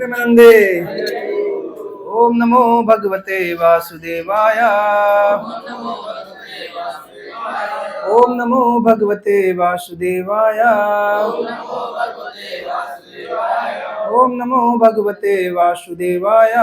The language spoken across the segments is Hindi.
प्रेमानंदे। ओम नमो भगवते वासुदेवाय। ओम नमो भगवते वासुदेवाय। ओम नमो भगवते वासुदेवाय।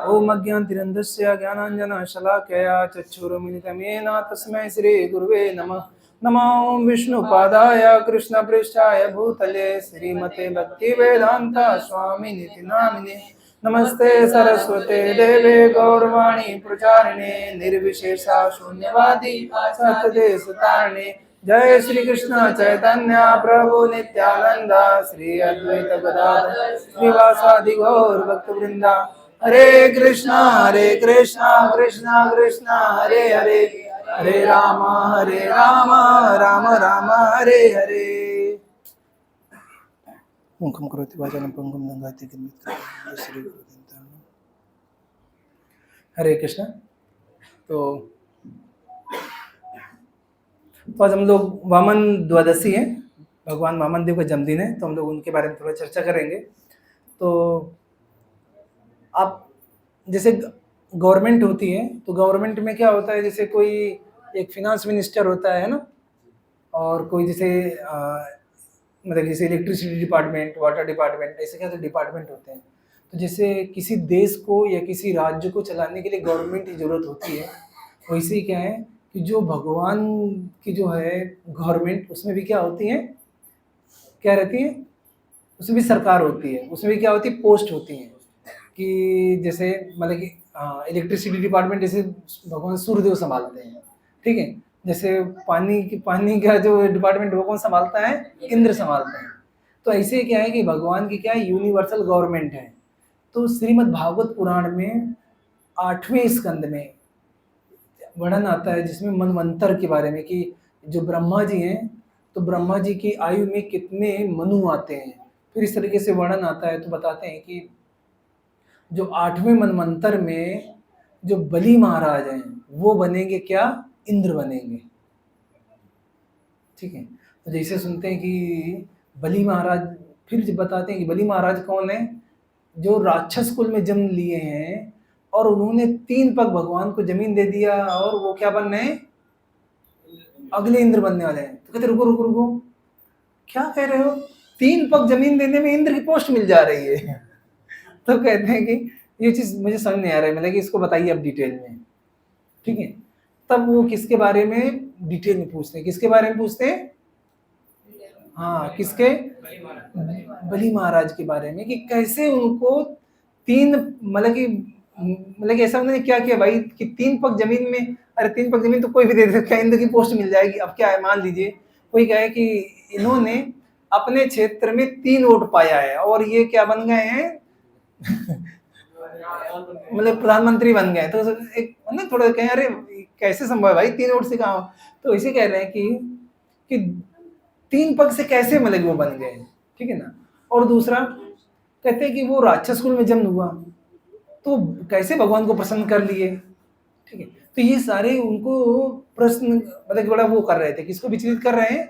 ओम अज्ञानतिरन्धस्य ज्ञानाञ्जनशलाकया चक्षुरुन्मिलितं येन तस्मै श्रीगुरुवे नमः। नमो विष्णुपादाय कृष्णपृष्ठाय भूतले श्रीमते भक्तिवेदान्त स्वामिनिति नामिने। नमस्ते सरस्वते देवे गौरवाणी प्रचारिणे निर्विशेषा शून्यवादी सत्यदेशतारिणे। जय श्री कृष्ण चैतन्य प्रभु नित्यानंद श्री अद्वैत गदाधर श्रीवासादि गौर भक्तवृंदा। हरे कृष्णा कृष्णा कृष्णा हरे हरे, हरे राम राम राम हरे हरे। मुखम करोति वाचालं पंगुं लंघयति गिरिं श्री गुरुदेव। हरे कृष्णा। तो आज हम लोग वामन द्वादशी है, भगवान वामन देव का जन्मदिन है, तो हम लोग उनके बारे में थोड़ा चर्चा करेंगे। तो आप जैसे गवर्नमेंट होती है, तो गवर्नमेंट में क्या होता है, जैसे कोई एक फिनांस मिनिस्टर होता है ना, और कोई जैसे मतलब जैसे इलेक्ट्रिसिटी डिपार्टमेंट, वाटर डिपार्टमेंट, ऐसे क्या तो डिपार्टमेंट होते हैं। तो जैसे किसी देश को या किसी राज्य को चलाने के लिए गवर्नमेंट की ज़रूरत होती है, वैसे ही क्या है कि जो भगवान की जो है गवर्नमेंट, उसमें भी क्या होती है, क्या रहती है, उसमें भी सरकार होती है, उसमें भी क्या होती है, पोस्ट होती है। कि जैसे मतलब कि इलेक्ट्रिसिटी डिपार्टमेंट जैसे भगवान सूर्यदेव संभालते हैं, ठीक है। जैसे पानी का जो डिपार्टमेंट वो कौन संभालता है, इंद्र संभालते हैं। तो ऐसे क्या है कि भगवान की क्या है, यूनिवर्सल गवर्नमेंट है। तो श्रीमद् भागवत पुराण में 8वें स्कंद में वर्णन आता है, जिसमें मनवंतर के बारे में, कि जो ब्रह्मा जी हैं, तो ब्रह्मा जी की आयु में कितने मनु आते हैं। फिर इस तरीके से वर्णन आता है, तो बताते हैं कि जो 8वें मनवंतर में जो बलि महाराज हैं, वो बनेंगे क्या, इंद्र बनेंगे, ठीक है। तो जैसे सुनते हैं कि बलि महाराज, फिर बताते हैं कि बलि महाराज कौन है, जो राक्षस कुल में जन्म लिए हैं, और उन्होंने 3 पग भगवान को जमीन दे दिया, और वो क्या बनने हैं, अगले इंद्र बनने वाले हैं। तो कहते रुको रुको रुको, क्या कह रहे हो, 3 पग जमीन देने में इंद्र की पोस्ट मिल जा रही है। तो कहते हैं कि ये चीज मुझे समझ नहीं आ रहा है, मतलब कि इसको बताइए अब डिटेल में, ठीक है। तब वो किसके बारे में डिटेल में पूछते हैं, किसके बारे में पूछते हैं, हाँ किसके, बलि महाराज के बारे में, कि कैसे उनको 3 मतलब कि ऐसा उन्होंने क्या किया भाई, कि 3 पग जमीन में, अरे 3 पग जमीन तो कोई भी दे दे, क्या इंद्र की पोस्ट मिल जाएगी। अब क्या है, मान लीजिए कोई कहे कि इन्होंने अपने क्षेत्र में 3 वोट पाया है, और ये क्या बन गए हैं, मतलब प्रधानमंत्री बन गए। तो एक ना थोड़ा कहें, अरे कैसे संभव है भाई, 3 वोट से कहाँ। तो इसे कह रहे हैं कि 3 पग से कैसे मतलब वो बन गए, ठीक है ना। और दूसरा कहते हैं कि वो राक्षस कुल में जन्म हुआ, तो कैसे भगवान को प्रसन्न कर लिए, ठीक है। तो ये सारे उनको प्रश्न मतलब बड़ा वो कर रहे थे, किसको विचलित कर रहे हैं,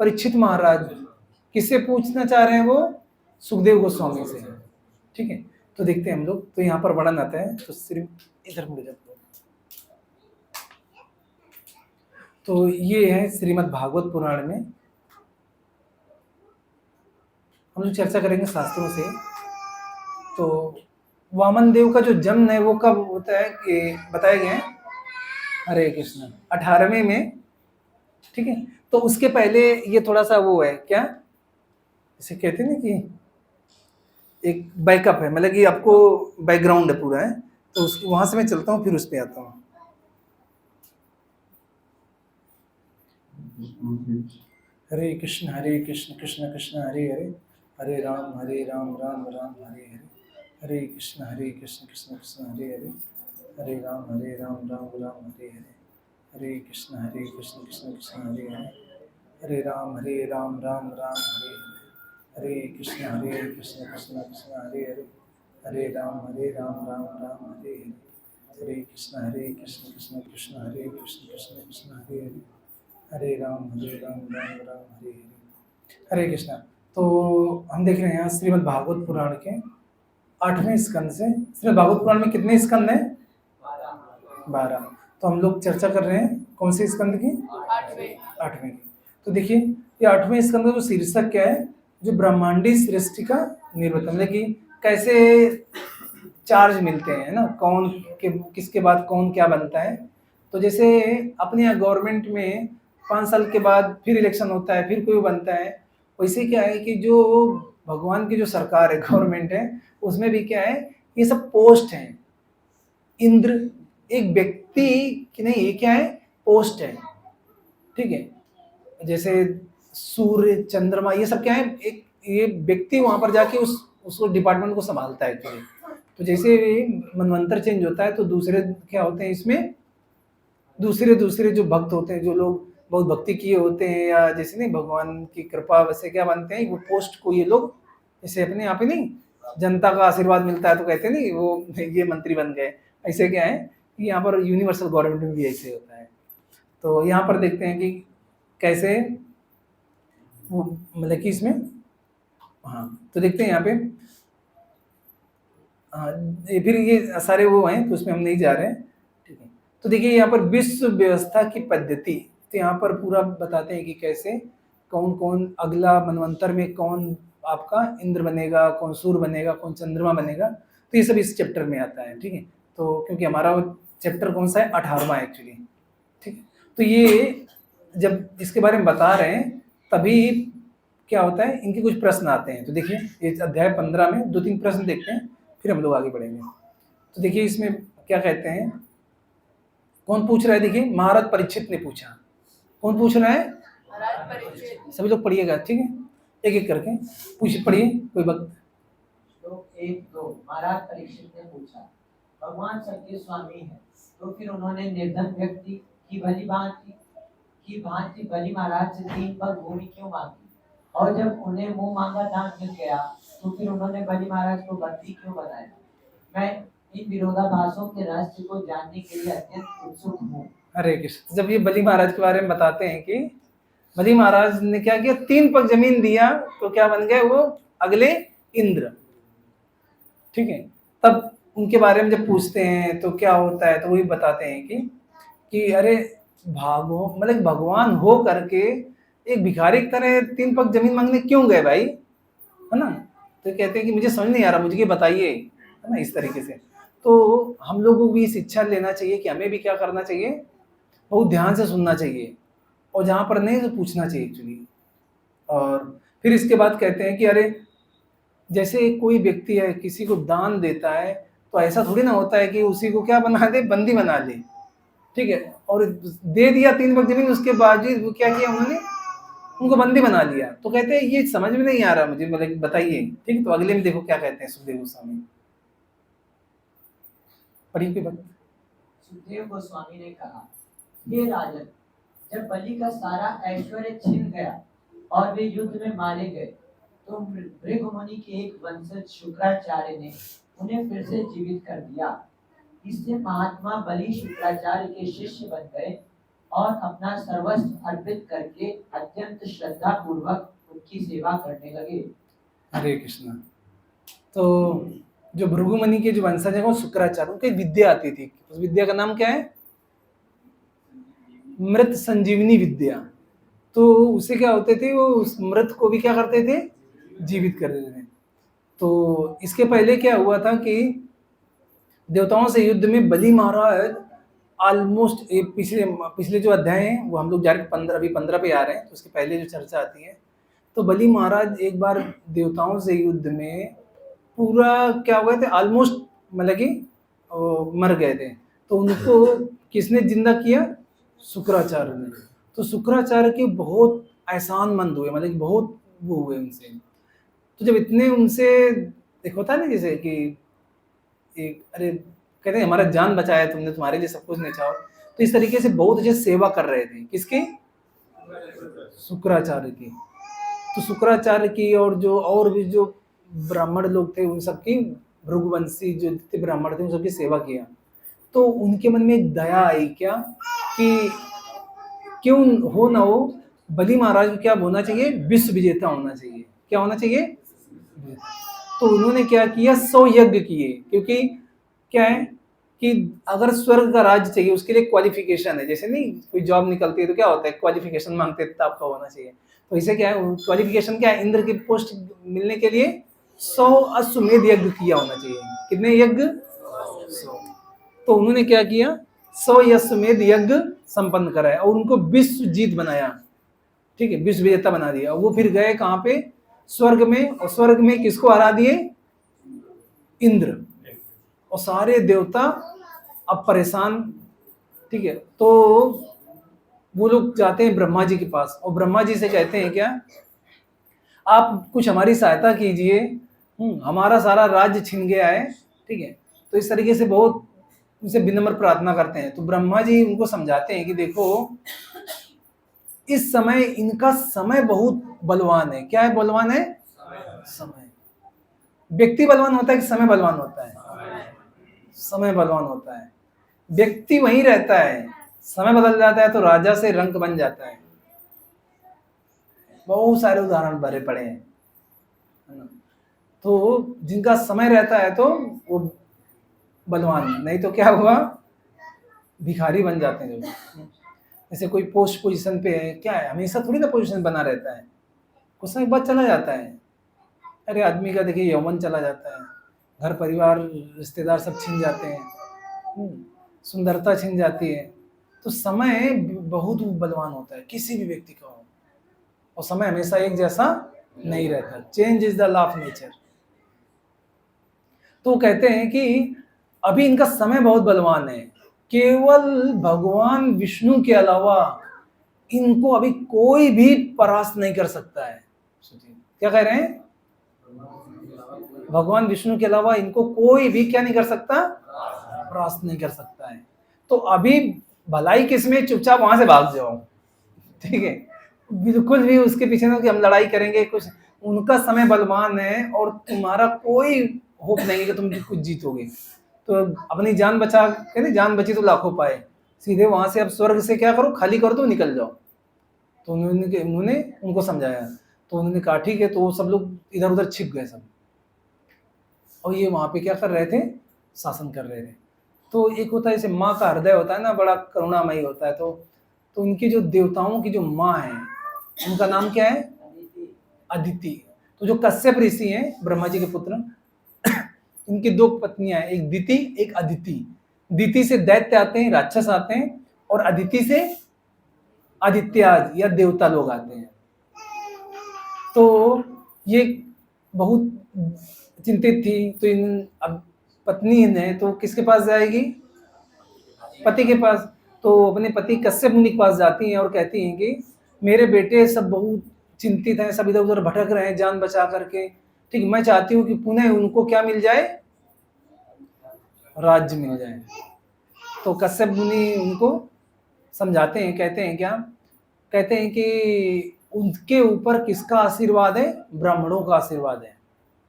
परीक्षित महाराज। किससे पूछना चाह रहे हैं वो, सुखदेव गोस्वामी से, ठीक है। तो देखते हैं हम लोग, तो यहाँ पर वर्णन आता है, तो सिर्फ इधर मुड़ जाते हैं। तो ये है श्रीमद् भागवत पुराण में, हम लोग चर्चा करेंगे शास्त्रों से। तो वामन देव का जो जन्म है वो कब होता है कि बताया गया है, हरे कृष्ण, 18वें में, ठीक है। तो उसके पहले ये थोड़ा सा वो है क्या, इसे कहते हैं ना कि एक बैकअप है, मतलब कि आपको बैकग्राउंड है पूरा है। तो उस वहां से मैं चलता हूँ, फिर उस पर आता हूँ। हरे कृष्ण कृष्ण कृष्ण हरे हरे, हरे राम राम राम हरे हरे, हरे कृष्ण कृष्ण कृष्ण हरे हरे, हरे राम राम राम हरे हरे, हरे कृष्ण कृष्ण कृष्ण हरे हरे, हरे राम राम राम हरे हरे, हरे कृष्ण कृष्ण कृष्ण हरे हरे, हरे राम राम राम हरे हरे, हरे कृष्ण कृष्ण कृष्ण हरे कृष्ण कृष्ण कृष्ण हरे हरे, हरे राम राम राम हरे हरे। हरे कृष्णा। तो हम देख रहे हैं यहाँ श्रीमद् भागवत पुराण के 8वें स्कंद से। श्रीमद् भागवत पुराण में कितने स्कंद हैं? 12। तो हम लोग चर्चा कर रहे हैं कौन से स्कंद की? 8वें की। तो देखिए ये 8वें स्कंद का जो शीर्षक क्या है? जो ब्रह्मांडी सृष्टि का निर्वर्तन, मतलब कि कैसे चार्ज मिलते हैं, है ना, कौन के किसके बाद कौन क्या बनता है। तो जैसे अपने यहाँ गवर्नमेंट में 5 साल के बाद फिर इलेक्शन होता है, फिर कोई बनता है, वैसे क्या है कि जो भगवान की जो सरकार है, गवर्नमेंट है, उसमें भी क्या है, ये सब पोस्ट हैं। इंद्र एक व्यक्ति की नहीं, ये क्या है, पोस्ट है, ठीक है। जैसे सूर्य, चंद्रमा, ये सब क्या है, एक ये व्यक्ति वहां पर जाके उसको डिपार्टमेंट को संभालता है एक्चुअली। तो जैसे मनवंतर चेंज होता है तो दूसरे क्या होते हैं इसमें, दूसरे दूसरे जो भक्त होते हैं, जो लोग बहुत भक्ति किए होते हैं, या जैसे नहीं भगवान की कृपा वैसे क्या बनते हैं, वो पोस्ट को ये लोग जैसे अपने यहाँ पे नहीं जनता का आशीर्वाद मिलता है तो कहते हैं नहीं वो ये मंत्री बन गए, ऐसे क्या है कि यहाँ पर यूनिवर्सल गवर्नमेंट में भी ऐसे होता है। तो यहाँ पर देखते हैं कि कैसे वो मतलब कि इसमें, हाँ तो देखते हैं यहाँ पे, हाँ ये फिर ये सारे वो हैं तो उसमें हम नहीं जा रहे हैं, ठीक है। तो देखिए यहाँ पर विश्व व्यवस्था की पद्धति, तो यहाँ पर पूरा बताते हैं कि कैसे कौन कौन अगला मनवंतर में कौन आपका इंद्र बनेगा, कौन सूर्य बनेगा, कौन चंद्रमा बनेगा, तो ये सब इस चैप्टर में आता है, ठीक है। तो क्योंकि हमारा वो चैप्टर कौन सा है, 18वां एक्चुअली, ठीक है। तो ये जब इसके बारे में बता रहे हैं तभी क्या होता है, इनके कुछ प्रश्न आते हैं। तो देखिए ये अध्याय 15 में 2-3 प्रश्न देखते हैं, फिर हम लोग आगे बढ़ेंगे। तो देखिए इसमें क्या कहते हैं, कौन पूछ रहा है, देखिए महाराज परीक्षित ने पूछा। कौन पूछ रहा है? सभी लोग पढ़िएगा, ठीक है, एक एक करके पूछ पढ़िए कोई वक्त। श्लोक 1-2। महाराज परीक्षित ने पूछा, भगवान सबके स्वामी है, तो फिर उन्होंने निर्धन व्यक्ति की भली भांति बलि महाराज से 3 पग भूमि क्यों मांगी? और जब उन्हें मुंह मांगा दान मिल गया तो फिर उन्होंने बलि महाराज को बंदी क्यों बनाया? मैं इन विरोधाभासों के रहस्य को जानने के लिए अत्यंत उत्सुक हूँ। हरे कृष्ण। जब ये बलि महाराज के बारे में बताते हैं कि बलि महाराज ने क्या किया, 3 पग जमीन दिया तो क्या बन गए वो अगले इंद्र, ठीक है। तब उनके बारे में जब पूछते हैं तो क्या होता है, तो वही बताते हैं कि अरे भागो, मतलब भगवान हो करके एक भिखारी की तरह 3 पग जमीन मांगने क्यों गए भाई, है ना। तो कहते हैं कि मुझे समझ नहीं आ रहा, मुझे ये बताइए, है ना, इस तरीके से। तो हम लोगों को भी शिक्षा लेना चाहिए कि हमें भी क्या करना चाहिए, बहुत ध्यान से सुनना चाहिए, और जहाँ पर नहीं तो पूछना चाहिए एक्चुअली। और फिर इसके बाद कहते हैं कि अरे जैसे कोई व्यक्ति है किसी को दान देता है तो ऐसा थोड़ी ना होता है कि उसी को क्या बना दे, बंदी बना ले, ठीक है। और दे दिया 3 पग जमीन, उसके बावजूद वो क्या किया उन्होंने, उनको बंदी बना लिया। तो कहते हैं ये समझ में नहीं आ रहा मुझे, मतलब बताइए, ठीक है। तो अगले में देखो क्या कहते हैं सुखदेव गोस्वामी, पढ़िए कोई बात। सुखदेव गोस्वामी ने कहा, हे राजन, जब बलि का सारा ऐश्वर्य छिन गया और वे युद्ध में मारे गए तो भृगुमुनि के एक वंशज शुक्राचार्य ने उन्हें फिर से जीवित कर दिया। इससे महात्मा बलि शुक्राचार्य के शिष्य बन गए और अपना सर्वस्व अर्पित करके अत्यंत श्रद्धा पूर्वक उनकी सेवा करने लगे। हरे कृष्णा। तो जो भृगुमुनि के जो वंशज है वो शुक्राचार्य, उनकी विद्या आती थी, उस विद्या का नाम क्या है, मृत संजीवनी विद्या। तो उससे क्या होते थे, वो उस मृत को भी क्या करते थे, जीवित कर देते थे। तो इसके पहले क्या हुआ था कि देवताओं से युद्ध में बलि महाराज ऑलमोस्ट पिछले पिछले जो अध्याय हैं वो हम लोग जा रहे 15, अभी 15 पे आ रहे हैं, तो उसके पहले जो चर्चा आती है, तो बलि महाराज एक बार देवताओं से युद्ध में पूरा क्या हुए थे, ऑलमोस्ट मतलब कि मर गए थे। तो उनको किसने जिंदा किया, शुक्राचार्य ने। तो शुक्राचार्य के बहुत एहसानमंद हुए, मतलब कि बहुत वो हुए उनसे। तो जब इतने उनसे एक होता है ना जैसे कि एक अरे कहते हैं हमारा जान बचाया तुमने, तुम्हारे लिए सब कुछ न्यौछावर, तो इस तरीके से बहुत अच्छे सेवा कर रहे थे, किसकी, शुक्राचार्य की। तो शुक्राचार्य की और जो और भी जो ब्राह्मण लोग थे उन सबकी, भृगुवंशी जो जितने ब्राह्मण थे उन सबकी सेवा किया। तो उनके मन में एक दया आई क्या कि क्यों हो ना हो बलि महाराज को क्या होना चाहिए, विश्व विजेता होना चाहिए। क्या होना चाहिए? तो उन्होंने क्या किया, 100 यज्ञ किए, क्योंकि क्या है कि अगर स्वर्ग का राज्य चाहिए उसके लिए क्वालिफिकेशन है। जैसे नहीं कोई जॉब निकलती है तो क्या होता है, क्वालिफिकेशन मांगते हैं, आपका होना चाहिए। तो इसे क्या है, क्वालिफिकेशन क्या है, इंद्र की पोस्ट मिलने के लिए 100 अश्वमेध यज्ञ किया होना चाहिए। कितने यज्ञ? 100। तो उन्होंने क्या किया, 100 अश्वमेध यज्ञ संपन्न कराया और उनको विश्व जीत बनाया। ठीक है, विश्व विजेता बना दिया। वो फिर गए कहाँ पे, स्वर्ग में, और स्वर्ग में किसको हरा दिए, इंद्र, और सारे देवता अब परेशान। ठीक है, तो वो लोग जाते हैं ब्रह्मा जी के पास और ब्रह्मा जी से कहते हैं क्या, आप कुछ हमारी सहायता कीजिए, हमारा सारा राज्य छिन गया है। ठीक है, तो इस तरीके से बहुत उनसे विनम्र प्रार्थना करते हैं। तो ब्रह्मा जी उनको समझाते हैं कि देखो, इस समय इनका समय बहुत बलवान है। क्या है, बलवान है? समय। व्यक्ति बलवान होता है कि समय बलवान होता है? समय बलवान होता है। व्यक्ति वहीं रहता है, समय बदल जाता है तो राजा से रंक बन जाता है। बहुत सारे उदाहरण भरे पड़े हैं, है ना? तो जिनका समय रहता है तो वो बलवान, नहीं तो क्या हुआ, भिखारी बन जाते हैं लोग। जैसे कोई पोस्ट पोजीशन पे है, क्या है, हमेशा थोड़ी ना पोजीशन बना रहता है, कुछ समय बाद चला जाता है। अरे आदमी का देखिए यौवन चला जाता है, घर परिवार रिश्तेदार सब छिन जाते हैं, सुंदरता छिन जाती है। तो समय बहुत बलवान होता है, किसी भी व्यक्ति का हो, और समय हमेशा एक जैसा नहीं रहता। Change is the law of nature. तो कहते हैं कि अभी इनका समय बहुत बलवान है, केवल भगवान विष्णु के अलावा इनको अभी कोई भी परास्त नहीं कर सकता है। क्या कह रहे हैं, भगवान विष्णु के अलावा इनको कोई भी क्या नहीं कर सकता, परास्त नहीं कर सकता है। तो अभी भलाई किसमें, चुपचाप वहां से भाग जाओ। ठीक है, बिल्कुल भी उसके पीछे ना कि हम लड़ाई करेंगे कुछ, उनका समय बलवान है और तुम्हारा कोई होप नहीं है कि तुम कुछ जीतोगे। तो अपनी जान बचा, कहते जान बची तो लाखों पाए, सीधे वहां से अब स्वर्ग से क्या करो, खाली कर दो, निकल जाओ। तो उन्होंने उनको समझाया, तो उन्होंने कहा ठीक है। तो वो सब लोग इधर उधर छिप गए सब, और ये वहां पे क्या कर रहे थे, शासन कर रहे थे। तो एक होता है जैसे माँ का हृदय होता है ना, बड़ा करुणामयी होता है। तो उनकी जो देवताओं की जो माँ है, उनका नाम क्या है, अदिति। तो जो कश्यप ऋषि हैं, ब्रह्मा जी के पुत्र, इनकी 2 पत्नियां हैं, एक दिति एक अदिति। दिति से दैत्य आते हैं, राक्षस आते हैं, और अदिति से आदित्याज या देवता लोग आते हैं। तो ये बहुत चिंतित थी। तो इन अब पत्नी ने तो किसके पास जाएगी, पति के पास। तो अपने पति कश्यप मुनि के पास जाती हैं और कहती हैं कि मेरे बेटे सब बहुत चिंतित हैं, सब इधर उधर भटक रहे हैं जान बचा करके। ठीक, मैं चाहती हूँ कि पुनः उनको क्या मिल जाए, राज्य मिल जाए। तो कश्यप मुनि उनको समझाते हैं, कहते हैं क्या, कहते हैं कि उनके ऊपर किसका आशीर्वाद है, ब्राह्मणों का आशीर्वाद है।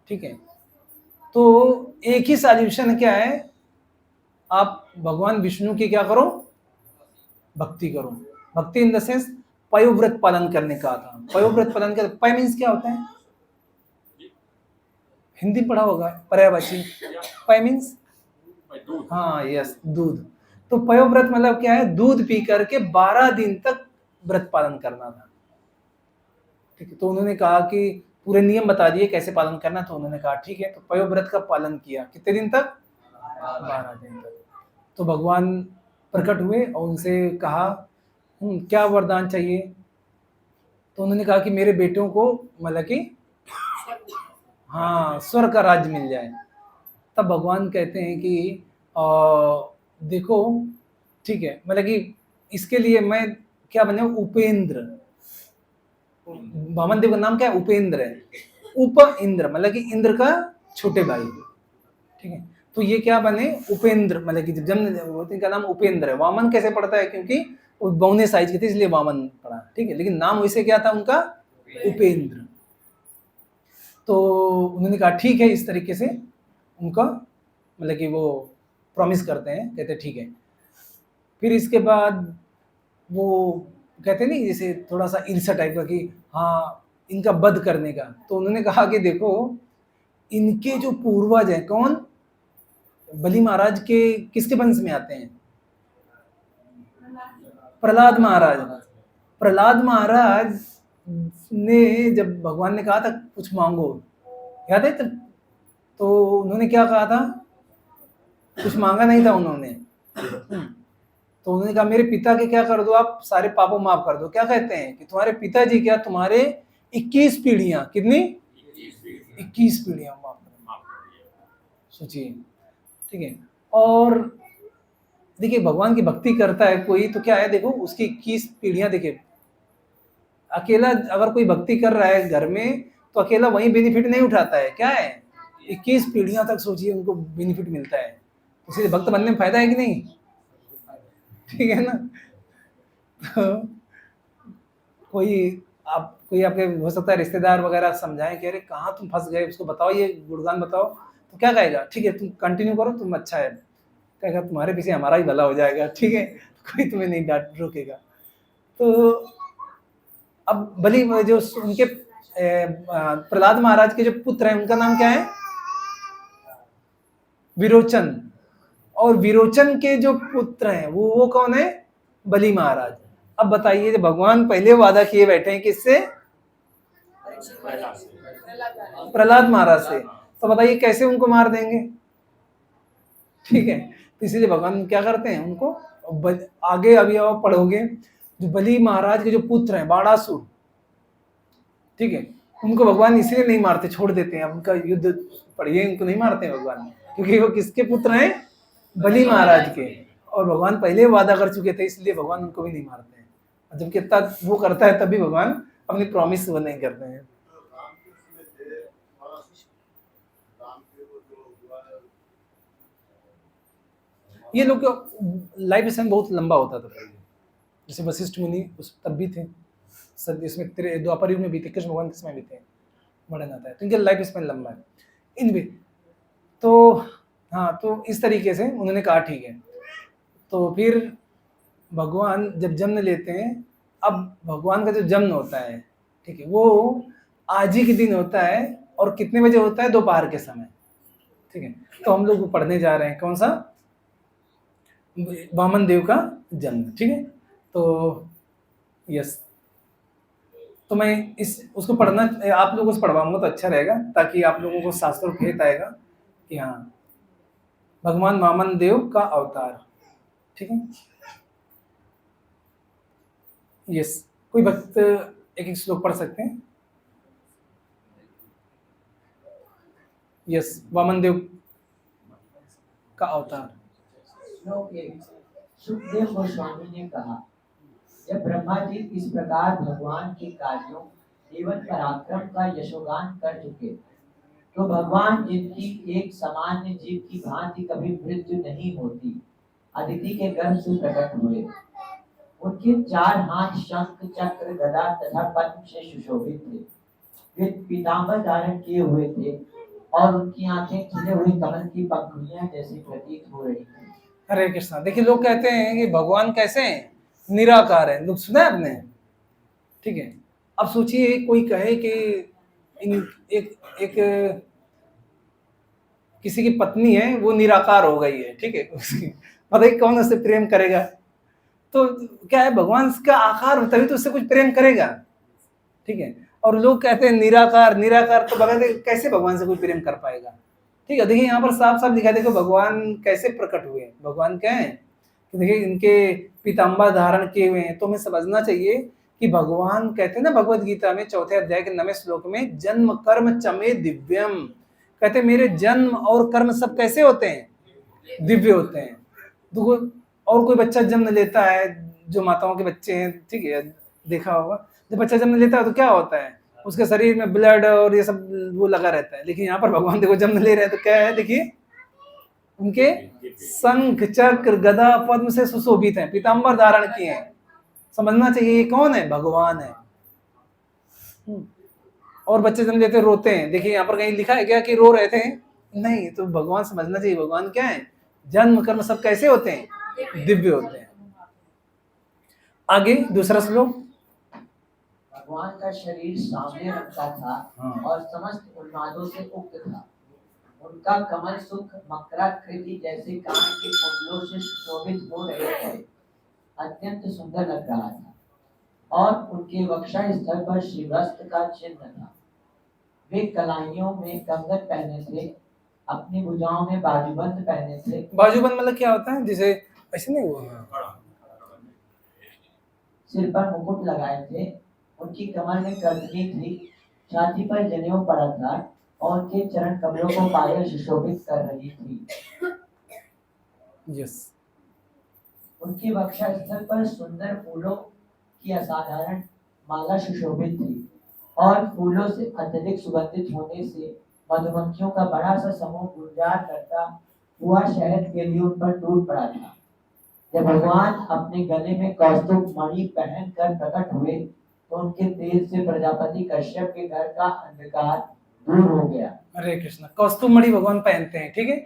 ठीक है, तो एक ही सॉल्यूशन क्या है, आप भगवान विष्णु की क्या करो, भक्ति करो। भक्ति इन द सेंस पयोव्रत पालन करने का था। पयोव्रत पालन का पय मीन्स क्या होता है, हिंदी पढ़ा होगा, पर्यायवाची। पय मीन्स, हाँ यस, दूध। तो पयोव्रत मतलब क्या है, दूध पी करके 12 दिन तक व्रत पालन करना था। ठीक है, तो उन्होंने कहा कि पूरे नियम बता दिए कैसे पालन करना। तो उन्होंने कहा ठीक है, तो पयोव्रत का पालन किया। कितने दिन तक, 12 दिन तक। तो भगवान प्रकट हुए और उनसे कहा क्या वरदान चाहिए। तो उन्होंने कहा कि मेरे बेटों को मतलब कि हाँ स्वर्ग का राज्य मिल जाए। तब भगवान कहते हैं कि देखो ठीक है, मतलब कि इसके लिए मैं क्या बने, उपेंद्र। वामन देव का नाम क्या है, उपेंद्र है। उप इंद्र मतलब कि इंद्र का छोटे भाई। ठीक है, तो ये क्या बने, उपेंद्र, मतलब कि जन्म इनका नाम उपेंद्र है। वामन कैसे पड़ता है, क्योंकि वो बौने साइज के थे इसलिए वामन पड़ा। ठीक है, लेकिन नाम वैसे क्या था उनका, उपेंद्र। तो उन्होंने कहा ठीक है, इस तरीके से उनका मतलब कि वो प्रॉमिस करते हैं, कहते ठीक है। फिर इसके बाद वो कहते नहीं जैसे थोड़ा सा ईर्ष्या टाइप का कि हाँ इनका वध करने का। तो उन्होंने कहा कि देखो इनके जो पूर्वज हैं कौन, बलि महाराज के किसके वंश में आते हैं, प्रहलाद महाराज। प्रहलाद महाराज ने जब भगवान ने कहा था कुछ मांगो, याद है तब, तो उन्होंने क्या कहा था, कुछ मांगा नहीं था उन्होंने। तो उन्होंने कहा मेरे पिता के क्या कर दो, आप सारे पापों माफ कर दो। क्या कहते हैं कि तुम्हारे पिताजी क्या, तुम्हारे 21 पीढ़ियां, कितनी 21 पीढ़ियां माफ कर, सोचिए। ठीक है। और देखिए भगवान की भक्ति करता है कोई तो क्या है, देखो उसकी 21 पीढ़ियां, देखिए अकेला अगर कोई भक्ति कर रहा है घर में तो अकेला वही बेनिफिट नहीं उठाता है, क्या है 21 पीढ़ियां तक सोचिए उनको बेनिफिट मिलता है। इसलिए भक्त बनने में फायदा है कि नहीं, ठीक है ना। तो कोई आपके हो सकता है रिश्तेदार वगैरह समझाएं कि अरे कहाँ तुम फंस गए, उसको बताओ ये गुणगान बताओ, तो क्या कहेगा, ठीक है तुम कंटिन्यू करो, तुम अच्छा है, कहेगा तुम्हारे पीछे हमारा ही भला हो जाएगा, ठीक है, कोई तुम्हें नहीं डांट रोकेगा। तो अब बलि जो उनके प्रहलाद महाराज के जो पुत्र हैं उनका नाम क्या है, विरोचन। और विरोचन के जो पुत्र हैं वो कौन है, बलि महाराज। अब बताइए भगवान पहले वादा किए बैठे हैं किससे, प्रहलाद महाराज से, तो बताइए कैसे उनको मार देंगे, ठीक है। तो इसीलिए भगवान क्या करते हैं उनको, आगे अभी आप पढ़ोगे जो बलि महाराज के जो पुत्र हैं बाणासुर, ठीक है, उनको भगवान इसलिए नहीं मारते, छोड़ देते हैं, अब उनका युद्ध पढ़िए, उनको नहीं मारते हैं भगवान, क्योंकि वो किसके पुत्र हैं, बलि महाराज के। और भगवान पहले वादा कर चुके थे इसलिए भगवान उनको भी नहीं मारते हैं। जब कितना वो करता है तभी भगवान अपनी प्रॉमिस वो नहीं करते हैं। ये लोग लाइफ स्पैन बहुत लंबा होता था पहले, जैसे वशिष्ठ मुनि उस तब भी थे, सब इसमें द्वापर युग में भी थे, कृष्ण भगवान के समय भी थे, वर्णन आता है, तो इनके लाइफ स्पैन लंबा है इन भी। तो हाँ, तो इस तरीके से उन्होंने कहा ठीक है। तो फिर भगवान जब जन्म लेते हैं, अब भगवान का जो जन्म होता है, ठीक है, वो आज ही के दिन होता है, और कितने बजे होता है, दोपहर के समय, ठीक है। तो हम लोग पढ़ने जा रहे हैं कौन सा, वामन देव का जन्म, ठीक है। तो यस, तो मैं उसको पढ़ना आप लोगों से पढ़वाऊंगा तो अच्छा रहेगा, ताकि आप लोगों को शास्त्र भेद आएगा कि हाँ भगवान वामन देव का अवतार, ठीक है। यस, कोई भक्त एक एक श्लोक पढ़ सकते हैं। यस, वामन देव का अवतार। श्लोक 1। सुखदेव गोस्वामी ने कहा, जब ब्रह्मा जी इस प्रकार भगवान के कार्यों एवं पराक्रम का यशोगान कर चुके, तो भगवान जिनकी एक सामान्य जीव की भांति कभी मृत्यु नहीं होती, अदिति के गर्भ से प्रकट हुए। उनके 4 हाथ शंख चक्र गदा तथा पद्म से सुशोभित थे। वे पीतांबर धारण किए हुए थे और उनकी आंखें खिले हुए कमल की पंखुड़ियां जैसी प्रतीत हो रही थी। हरे कृष्णा। देखिए लोग कहते हैं कि भगवान कैसे हैं, निराकार है, लोग सुना है आपने, ठीक है। अब सोचिए कोई कहे कि एक किसी की पत्नी है वो निराकार हो गई है, ठीक है, उसकी पता ही कौन उससे प्रेम करेगा, तो क्या है भगवान का आकार तभी तो उससे कुछ प्रेम करेगा, ठीक है। और लोग कहते हैं निराकार निराकार, तो बगैर कैसे भगवान से कोई प्रेम कर पाएगा, ठीक है। देखिए यहाँ पर साफ साफ दिखा, देखो भगवान कैसे प्रकट हुए, भगवान क्या है, देखिए इनके पीताम्बर धारण किए हुए हैं, तो हमें समझना चाहिए कि भगवान कहते हैं ना भगवद गीता में 4थे अध्याय के 9वें श्लोक में, जन्म कर्म चमे दिव्यम, कहते हैं मेरे जन्म और कर्म सब कैसे होते हैं, दिव्य होते हैं। तो और कोई बच्चा जन्म लेता है, जो माताओं के बच्चे हैं, ठीक है, देखा होगा, जब बच्चा जन्म लेता है तो क्या होता है, उसके शरीर में ब्लड और ये सब वो लगा रहता है। लेकिन यहाँ पर भगवान देखो जन्म ले रहे हैं तो क्या है, देखिए उनके शंख चक्र गदा पद्म से सुशोभित हैं, पीताम्बर धारण किए हैं। समझना चाहिए ये कौन है, भगवान है। और बच्चे जन्म लेते रोते हैं, देखिए यहाँ पर कहीं लिखा है क्या कि रो रहे थे, नहीं। तो भगवान समझना चाहिए भगवान क्या है, जन्म कर्म सब कैसे होते हैं, दिव्य होते हैं। आगे दूसरा श्लोक। भगवान का शरीर सांवले रंग का था हाँ। और समस्त उन्मादों से उक्त था। उनका कमल सुख मकराकृति जैसे कान के कुंडलों से सुशोभित हो रहे थे, अत्यंत सुंदर लग रहा था। और उनके वक्षा स्थल पर श्रीवस्त्र का चिन्ह था। वे कलाइयों में कंगन पहने थे, अपनी भुजाओं में बाजूबंद पहने थे। बाजूबंद मतलब क्या होता है? जैसे ऐसे नहीं हुआ। सिर पर मुकुट लगाए थे, उनकी कमर में करदनी थी, छाती पर जनेऊ पड़ा था और उनके चरण कमलों को पायल सुशोभित कर रही थी। यस। उनके वक्षा स्थल पर सुंदर फूलों की असाधारण माला सुशोभित थी और फूलों से अत्यधिक सुगंधित होने से मधुमक्खियों का बड़ा सा समूह गुंजार करता हुआ शहद के लिए उन पर टूट पड़ा था। जब भगवान अपने गले में कौस्तुभ मणि पहन कर प्रकट हुए तो उनके तेज से प्रजापति कश्यप के घर का अंधकार दूर हो गया। हरे कृष्ण। कौस्तुभ मणि भगवान पहनते हैं, ठीक है।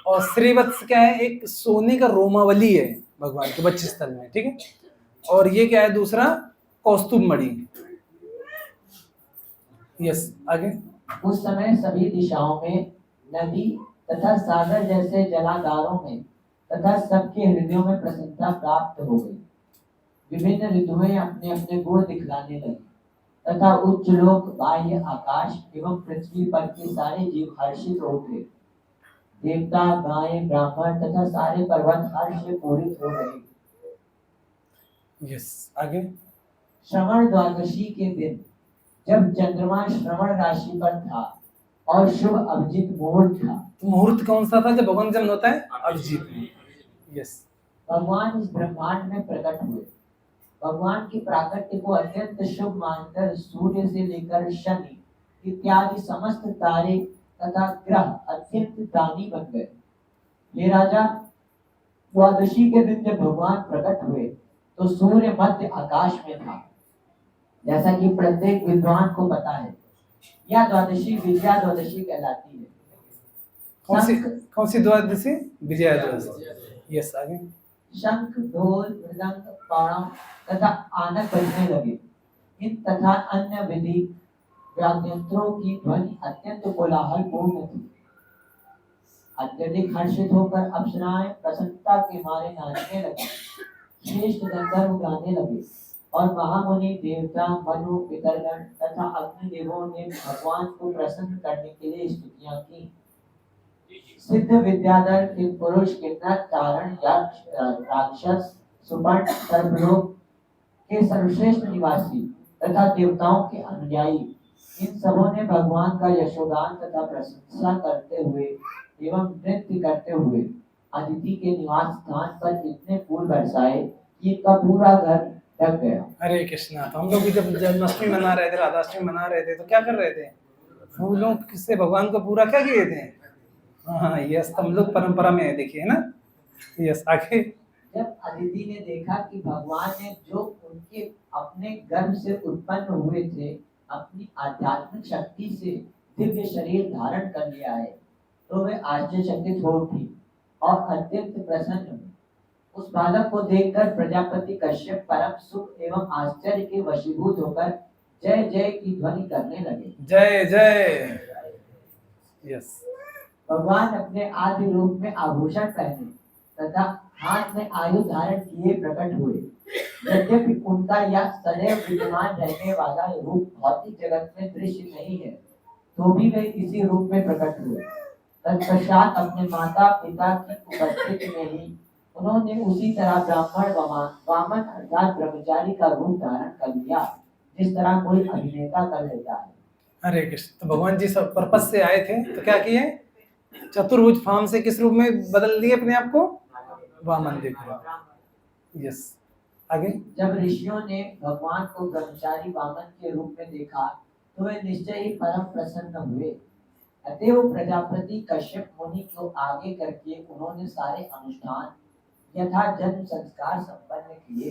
और श्रीवत्स क्या है? एक सोने का रोमावली है भगवान के वक्षस्थल में, ठीक है। और ये क्या है? दूसरा कौस्तुभ मणि। यस, आगे। उस समय सभी दिशाओं में नदी तथा सागर जैसे जलागारों में तथा सबके हृदयों में प्रसन्नता प्राप्त हो गई। विभिन्न ऋतुएं अपने अपने गुण दिखलाने लगी तथा उच्च लोक, बाह्य आकाश एवं पृथ्वी पर के सारे जीव हर्षित हो उठे। देवता, गाय, ब्राह्मण तथा सारे पर्वत हर्ष से पूरित हो रहे। यस, आगे। श्रवण द्वादशी के दिन जब चंद्रमा श्रवण राशि पर था और शुभ अभिजीत मुहूर्त था। तो मुहूर्त कौन सा था जब भगवान जन्म होता है? अभिजीत में। यस। भगवान इस ब्रह्मांड में प्रकट हुए। भगवान की प्राकट्य को अत्यंत शुभ मानकर सूर्य से लेकर शनि इत्यादि समस्त तारे तथा ग्रह अत्यंत दानी बन गए। हे राजा, द्वादशी के दिन जब भगवान प्रकट हुए तो सूर्य मध्य आकाश में था, जैसा कि प्रत्येक विद्वान को पता है। यह द्वादशी विजया द्वादशी कहलाती है। कौन सी द्वादशी? विजया द्वादशी। यस, आगे। शंख, ढोल, मृदंग, पाणव तथा आनक बजने लगे। इन तथा अन्य विधि वाद्यंत्रों की ध्वनि अत्यंत कोलाहलपूर्ण थी। अत्यधिक हर्षित होकर अप्सराएं प्रसन्नता के मारे नाचने लगी। श्रेष्ठ गंधर्व गाने लगे और महामुनि, देवता, मनु, पितरगण तथा अग्निदेवों ने भगवान को प्रसन्न करने के लिए स्तुतियां की। सिद्ध विद्याधर, पुरुष, किन्नर, चारण, यक्ष, राक्षस, सुपर्ण, सर्वलोक के सर्वश्रेष्ठ निवासी तथा देवताओं के अनुयायी, इन सबों ने भगवान का यशोगान तथा प्रशंसा करते हुए एवं नृत्य करते हुए अदिति के निवास स्थान पर इतने फूल बरसाए कि इनका पूरा घर ढक गया। हरे कृष्णा। तो हम लोग भी जब जन्माष्टमी मना रहे थे, राधाष्टमी मना रहे थे, तो क्या कर रहे थे? फूलों से भगवान को पूरा क्या किए थे? हाँ, यस, हम लोग परंपरा में है, देखिए, है ना। यस, आगे। जब अदिति ने देखा कि भगवान ने जो उनके अपने गर्भ से उत्पन्न हुए थे अपनी आध्यात्मिक शक्ति से दिव्य शरीर धारण कर लिया है, तो वे आश्चर्यचकित हो उठी और अत्यंत प्रसन्न हुई। उस बालक को देखकर प्रजापति कश्यप परम सुख एवं आश्चर्य के वशीभूत होकर जय जय की ध्वनि करने लगे। जय जय। यस। भगवान अपने आदि रूप में आभूषण पहने तथा हाथ में आयु धारण किए प्रकट हुए। यद्यपि उनका यह सदैव विद्यमान रहने वाला रूप भौतिक जगत में दृश्य नहीं है, तो भी वे इसी रूप में प्रकट हुए। तत्पश्चात अपने माता पिता की उपस्थिति में ही उन्होंने उसी तरह ब्राह्मण वामन अर्थात ब्रह्मचारी का रूप धारण कर लिया, जिस तरह कोई अभिनेता कर लेता है। हरे कृष्ण। तो भगवान जी सब पर्पस से आए थे, तो क्या किए? चतुर्भुज फॉर्म से किस रूप में बदल दिए अपने आप को? वामन देखो। यस, आगे। जब ऋषियों ने भगवान को ब्रह्मचारी वामन के रूप में देखा तो वे निश्चय ही परम प्रसन्न हुए। अतएव प्रजापति कश्यप मुनि को आगे करके उन्होंने सारे अनुष्ठान यथा जन्म संस्कार संपन्न किए।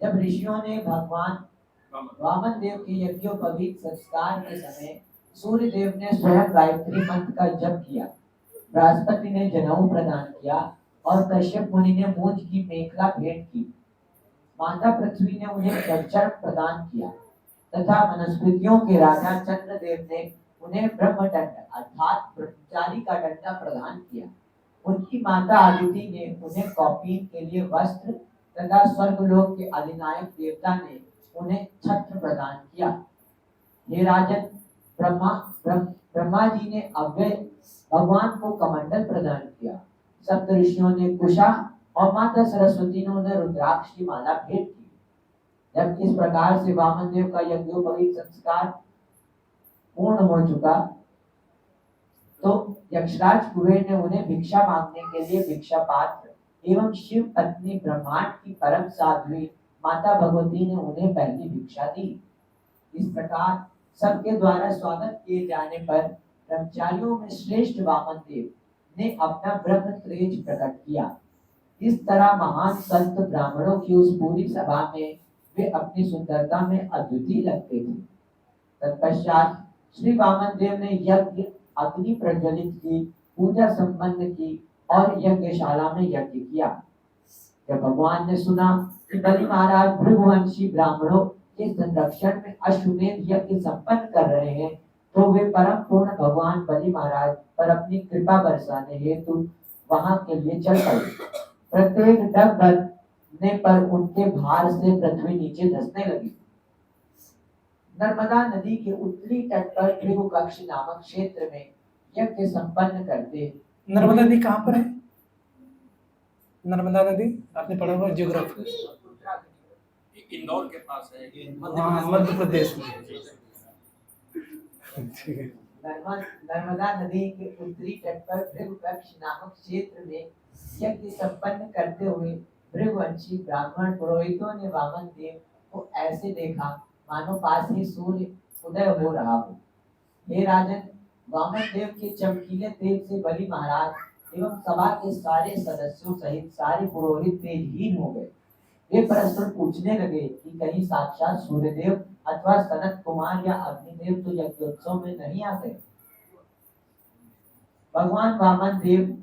जब ऋषियों ने भगवान वामन देव के यज्ञोपवीत संस्कार के समय सूर्य देव ने स्वयं गायत्री मंत्र का जप किया, बृहस्पति ने जनेऊ प्रदान किया और कश्यप मुनि ने मूंज की मेखला भेंट की। माता पृथ्वी ने उन्हें जलचर प्रदान किया तथा वनस्पतियों के राजा चंद्रदेव ने उन्हें ब्रह्मदंड अर्थात ब्रह्मचारी का दंड प्रदान किया। उनकी माता अदिति ने उन्हें कौपीन के लिए वस्त्र तथा स्वर्गलोक के अधिनायक देवता ने उन्हें छत्र प्रदान किया। हे राजन, ब्रह्मा जी ने अव्यय भगवान को कमंडल प्रदान किया। सप्त ऋषियों ने कुशा और माता सरस्वती ने उन्हें रुद्राक्ष की माला भेंट की। जब इस प्रकार से वामन देव का यज्ञोपवीत संस्कार पूर्ण हो चुका तो यक्षराज कुबेर ने उन्हें भिक्षा मांगने के लिए भिक्षा पात्र एवं शिव पत्नी ब्रह्मांड की परम साध्वी माता भगवती ने उन्हें पहली भिक्षा दी। इस प्रकार सबके द्वारा स्वागत किए जाने पर ब्रह्मचारियों में श्रेष्ठ वामन देव ने अपना ब्रह्म तेज प्रकट किया। इस तरह महान संत ब्राह्मणों की उस पूरी सभा में वे अपनी सुंदरता में अद्वितीय लगते थे। तत्पश्चात श्री वामन देव ने यज्ञ अग्नि प्रज्वलित की, पूजा संपन्न की और यज्ञशाला में यज्ञ किया। जब भगवान ने सुना कि बलि महाराज भृगुवंशी ब्राह्मणों के संरक्षण में अश्वमेध यज्ञ संपन्न कर रहे हैं तो वे परम पूर्ण भगवान बलि महाराज पर अपनी कृपा बरसाने हेतु वहां के लिए चल पड़े। प्रत्येक डग बजने पर उनके भार से पृथ्वी नीचे धंसने लगी। नर्मदा नदी के उत्तरी तट पर भृगुकक्ष नामक क्षेत्र में यज्ञ संपन्न करते। नर्मदा नदी कहाँ पर है? नर्मदा नदी आपने पढ़ा होगा ज्योग्राफी। इंदौर के पास है, हाँ, मध्य प्रदेश में। ठीक है। नर्मदा नदी के उत्तरी तट पर भृगुकक्ष नामक क्षेत्र में यज्ञ संपन्न करते हुए भृगुवंशी ब्राह्मण पुरोहितों ने वामन देव को ऐसे देखा मानो पास ही सूर्य उदय हो रहा हो। हे राजन, वामन देव के चमकीले तेज से बलि महाराज एवं सभा के सारे सदस्यों सहित सारे पुरोहित तेजहीन हो गए। वे परस्पर पूछने लगे कि कहीं साक्षात सूर्यदेव अथवा सनत कुमार या अग्निदेव तो यज्ञोत्सव में नहीं आ गए। भगवान वामन देव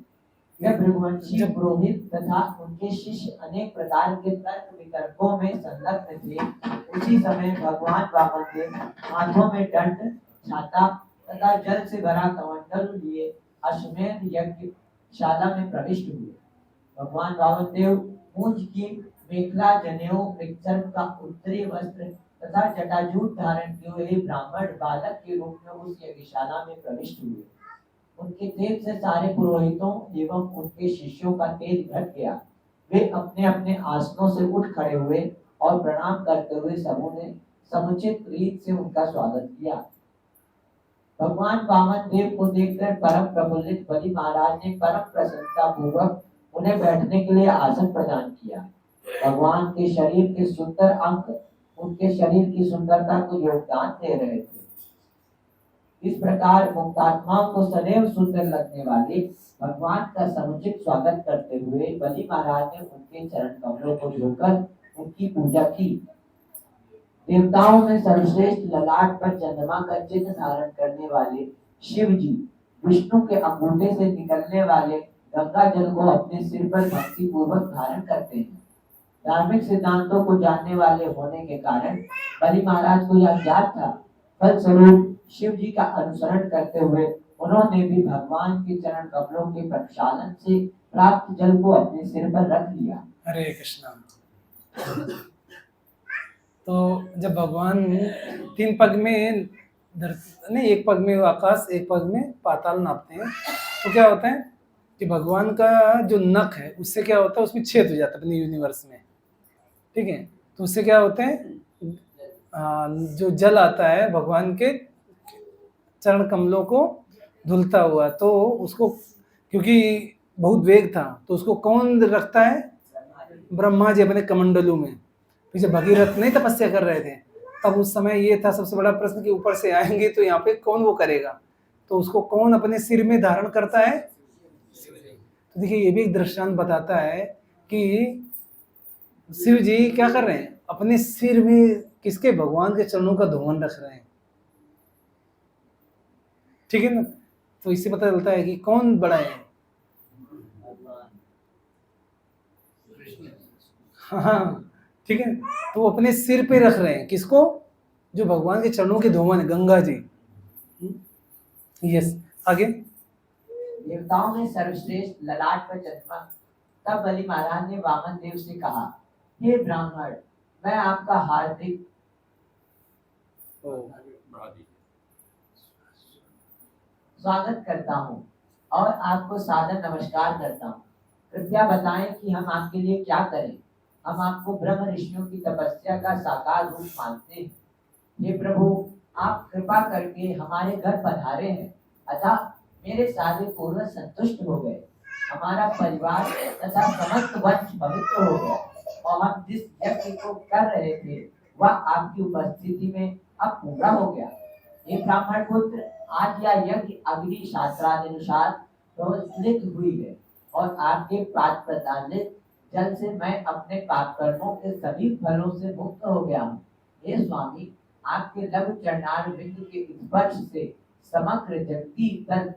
या भृगुवंशी पुरोहित तथा उनके शिष्य अनेक प्रकार के तर्क वितर्कों में संलग्न थे। उसी समय भगवान वामन देव हाथों में दंड, छाता तथा जल से भरा कमंडल लिए अश्वमेध यज्ञशाला में प्रविष्ट हुए। भगवान वामन देव मूंज की मेखला, जनेऊ, मृगचर्म का उत्तरी वस्त्र तथा जटाजूट धारण किए हुए ब्राह्मण बालक के रूप में उस यज्ञशाला में प्रविष्ट हुए। उनके तेज से सारे पुरोहितों एवं उनके शिष्यों का तेज घट गया। वे अपने अपने आसनों से उठ खड़े हुए और प्रणाम करते हुए सबों ने समुचित रीत से उनका स्वागत किया। भगवान वामन देव को देखकर परम प्रफुल्लित बलि महाराज ने परम प्रसन्नता पूर्वक उन्हें बैठने के लिए आसन प्रदान किया। भगवान के शरीर के सुंदर अंग उनके शरीर की सुंदरता को योगदान दे रहे थे। इस प्रकार मुक्तात्माओं को सदैव सुंदर लगने वाले भगवान का समुचित स्वागत करते हुए बलि महाराज ने उनके चरण कमलों को छूकर उनकी पूजा की। देवताओं में सर्वश्रेष्ठ ललाट पर चंद्रमा का चिन्ह धारण करने वाले शिव जी विष्णु के अंगूठे से निकलने वाले गंगा जल को अपने सिर पर भक्ति पूर्वक धारण करते हैं। धार्मिक सिद्धांतों को जानने वाले होने के कारण बलि महाराज को यह ज्ञात था। फलस्वरूप शिव जी का अनुसरण करते हुए उन्होंने भी भगवान के चरण कमलों के प्रक्षालन से प्राप्त जल को अपने सिर पर रख लिया। हरे कृष्णा। तो जब भगवान 3 पग में नहीं, 1 पग में आकाश, 1 पग में पाताल नापते हैं, तो क्या होता है कि भगवान का जो नख है उससे क्या होता है, उसमें छेद हो जाता है अपने यूनिवर्स में। ठीक है, तो उससे क्या होता है, जो जल आता है भगवान के चरण कमलों को धुलता हुआ, तो उसको क्योंकि बहुत वेग था तो उसको कौन रखता है, ब्रह्मा जी अपने कमंडलों में। पीछे भगीरथ नहीं तपस्या कर रहे थे, तब उस समय ये था सबसे बड़ा प्रश्न कि ऊपर से आएंगे तो यहाँ पे कौन वो करेगा, तो उसको कौन अपने सिर में धारण करता है। तो देखिए ये भी एक दृष्टांत बताता है कि शिव जी क्या कर रहे हैं, अपने सिर में किसके, भगवान के चरणों का धुवन रख रहे हैं। ठीक है ना, तो इससे पता चलता है कि कौन बड़ा है। हाँ, ठीक है, तो वो अपने सिर पे रख रहे हैं किसको, जो भगवान के चरणों के धोवन है, गंगा जी। यस, आगे। देवताओं में सर्वश्रेष्ठ ललाट पर चंद्रमा। तब बलि महाराज ने वामन देव से कहा, हे ब्राह्मण, मैं आपका हार्दिक स्वागत करता हूँ और आपको सादर नमस्कार करता हूँ। कृपया बताएं कि हम आपके लिए क्या करें। हम आपको ब्रह्म ऋषियों की तपस्या का साकार रूप मानते हैं। हे प्रभु, आप कृपा करके हमारे घर पधारे हैं, अतः मेरे सारे पूर्वज संतुष्ट हो गए। हमारा परिवार तथा समस्त वंश पवित्र हो गया और हम जिस यज्ञ को कर रहे थे वह आपकी उपस्थिति में अब पूरा हो गया। हे ब्राह्मण पुत्र, आज यह यज्ञ अग्नि शास्त्रानुसार प्रज्वलित हुई है और आपके पाद प्रदानित जल से मैं अपने पाप कर्मों के सभी फलों से मुक्त हो गया हूँ। हे स्वामी, आपके लघु चरणार बिंदु के स्पर्श से समग्र जगती तन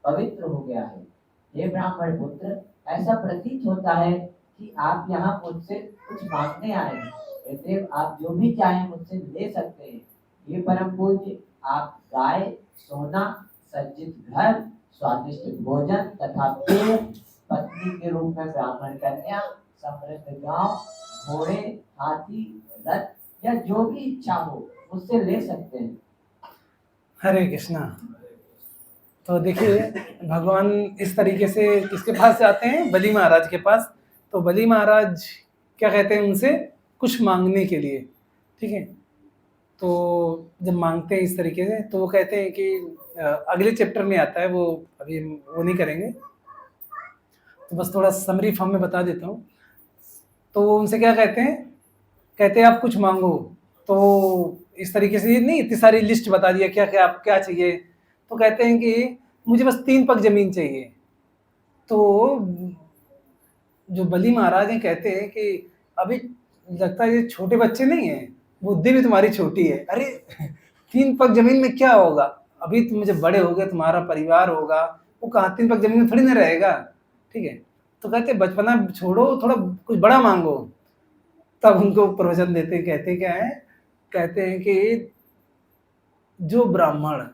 पवित्र हो गया है। हे ब्राह्मण पुत्र, ऐसा प्रतीत होता है कि आप यहाँ मुझसे कुछ मांगने आए हैं। अतएव आप जो भी चाहें मुझसे ले सकते हैं। ये परम पूज्य, आप गाय, सोना, सज्जित घर, स्वादिष्ट भोजन तथा पेय, पत्नी के रूप में ब्राह्मण कन्या, समृद्ध गांव, घोड़े, हाथी, रथ या जो भी इच्छा हो मुझसे ले सकते हैं। हरे कृष्णा। तो देखिए, भगवान इस तरीके से किसके पास जाते हैं, बलि महाराज के पास। तो बलि महाराज क्या कहते हैं उनसे, कुछ मांगने के लिए, ठीक है। तो जब मांगते हैं इस तरीके से, तो वो कहते हैं कि अगले चैप्टर में आता है वो, अभी वो नहीं करेंगे, तो बस थोड़ा समरी फॉर्म में बता देता हूँ। तो वो उनसे क्या कहते हैं, कहते हैं आप कुछ मांगो। तो इस तरीके से नहीं, इतनी सारी लिस्ट बता दिया क्या क्या आप क्या चाहिए। तो कहते हैं कि मुझे बस 3 पग जमीन चाहिए। तो जो बलि महाराज हैं कहते हैं कि अभी लगता है ये छोटे बच्चे नहीं हैं, बुद्धि भी तुम्हारी छोटी है। अरे 3 पग जमीन में क्या होगा, अभी तुम जब बड़े हो गए, तुम्हारा परिवार होगा, वो कहाँ 3 पग जमीन में थोड़ी ना रहेगा, ठीक है। तो कहते बचपना छोड़ो, थोड़ा कुछ बड़ा मांगो। तब उनको प्रवचन देते, कहते क्या है, कहते हैं कि जो ब्राह्मण,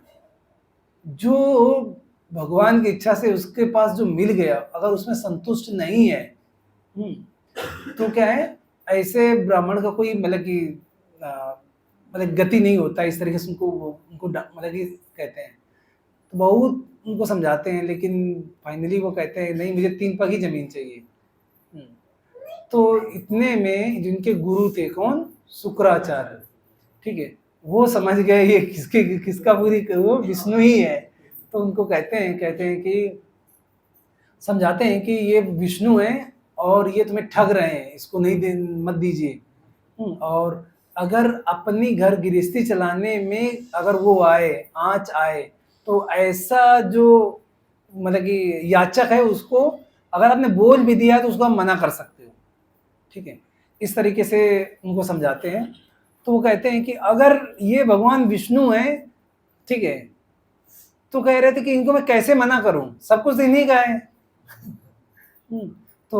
जो भगवान की इच्छा से उसके पास जो मिल गया, अगर उसमें संतुष्ट नहीं है, तो क्या है, ऐसे ब्राह्मण का कोई मतलब कि मतलब गति नहीं होता। इस तरीके से उनको मतलब कि कहते हैं, तो बहुत उनको समझाते हैं, लेकिन फाइनली वो कहते हैं नहीं, मुझे 3 पग ही जमीन चाहिए। तो इतने में जिनके गुरु थे कौन, शुक्राचार्य, ठीक है, वो समझ गए ये किसका पूरी, वो विष्णु ही है। तो उनको कहते हैं कि समझाते हैं कि ये विष्णु है और ये तुम्हें ठग रहे हैं, इसको नहीं मत दीजिए। और अगर अपनी घर गृहस्थी चलाने में अगर वो आए, आँच आए, तो ऐसा जो मतलब कि याचक है उसको अगर आपने बोल भी दिया तो उसको आप मना कर सकते हो, ठीक है। इस तरीके से उनको समझाते हैं। तो वो कहते हैं कि अगर ये भगवान विष्णु है, ठीक है, तो कह रहे थे कि इनको मैं कैसे मना करूं, सब कुछ इन्हीं का है। तो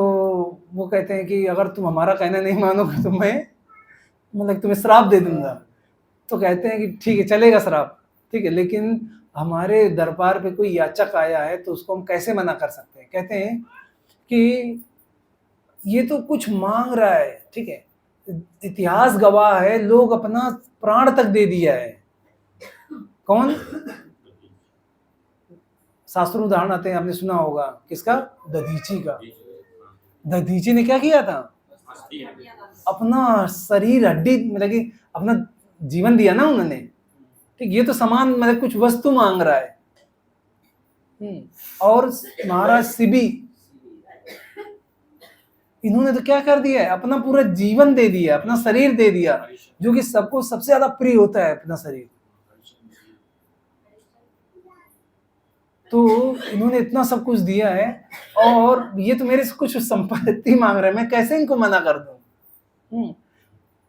वो कहते हैं कि अगर तुम हमारा कहना नहीं मानोगे तो मैं मतलब तुम्हें श्राप दे दूंगा। तो कहते हैं कि ठीक है, चलेगा श्राप, ठीक है, लेकिन हमारे दरबार पे कोई याचक आया है तो उसको हम कैसे मना कर सकते हैं। कहते हैं कि ये तो कुछ मांग रहा है, ठीक है, इतिहास गवाह है, लोग अपना प्राण तक दे दिया है। कौन, शास्त्र उदाहरण आते हैं, आपने सुना होगा किसका, दधीची का। दधीची ने क्या किया था, अपना शरीर हड्डी मतलब कि अपना जीवन दिया ना उन्होंने, ठीक। ये तो समान मतलब कुछ वस्तु मांग रहा है। और महाराज शिबी, इन्होंने तो क्या कर दिया है, अपना पूरा जीवन दे दिया, अपना शरीर दे दिया, जो कि सबको सबसे ज्यादा प्रिय होता है अपना शरीर। तो इन्होंने इतना सब कुछ दिया है और ये तो मेरे से कुछ संपत्ति मांग रहे हैं, मैं कैसे इनको मना कर दूं।